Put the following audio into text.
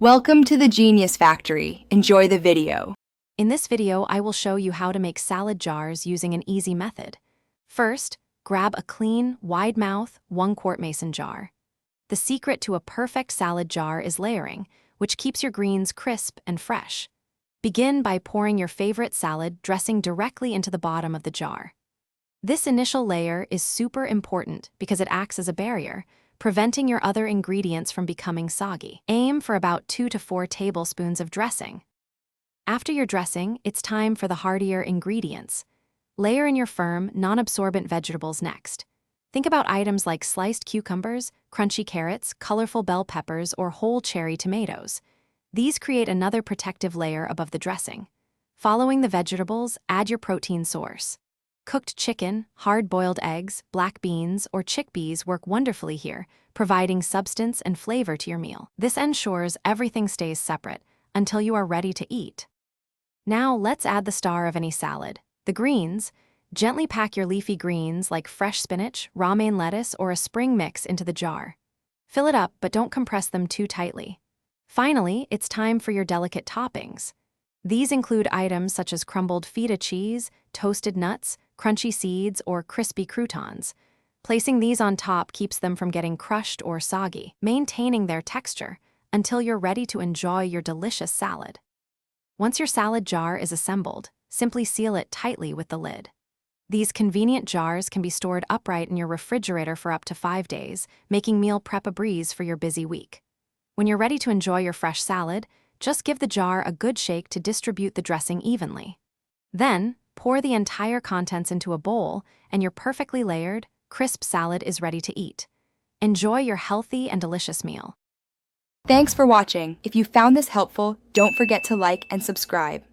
Welcome to the Genius Factory. Enjoy the video. In this video, I will show you how to make salad jars using an easy method. First, grab a clean, wide-mouth, 1-quart mason jar. The secret to a perfect salad jar is layering, which keeps your greens crisp and fresh. Begin by pouring your favorite salad dressing directly into the bottom of the jar. This initial layer is super important because it acts as a barrier, preventing your other ingredients from becoming soggy. Aim for about 2 to 4 tablespoons of dressing. After your dressing, it's time for the heartier ingredients. Layer in your firm, non-absorbent vegetables next. Think about items like sliced cucumbers, crunchy carrots, colorful bell peppers, or whole cherry tomatoes. These create another protective layer above the dressing. Following the vegetables, add your protein source. Cooked chicken, hard-boiled eggs, black beans, or chickpeas work wonderfully here, providing substance and flavor to your meal. This ensures everything stays separate until you are ready to eat. Now let's add the star of any salad, the greens. Gently pack your leafy greens like fresh spinach, romaine lettuce, or a spring mix into the jar. Fill it up, but don't compress them too tightly. Finally, it's time for your delicate toppings. These include items such as crumbled feta cheese, toasted nuts, crunchy seeds, or crispy croutons. Placing these on top keeps them from getting crushed or soggy, maintaining their texture until you're ready to enjoy your delicious salad. Once your salad jar is assembled, simply seal it tightly with the lid. These convenient jars can be stored upright in your refrigerator for up to 5 days, making meal prep a breeze for your busy week. When you're ready to enjoy your fresh salad, just give the jar a good shake to distribute the dressing evenly. Then, pour the entire contents into a bowl, and your perfectly layered, crisp salad is ready to eat. Enjoy your healthy and delicious meal. Thanks for watching. If you found this helpful, don't forget to like and subscribe.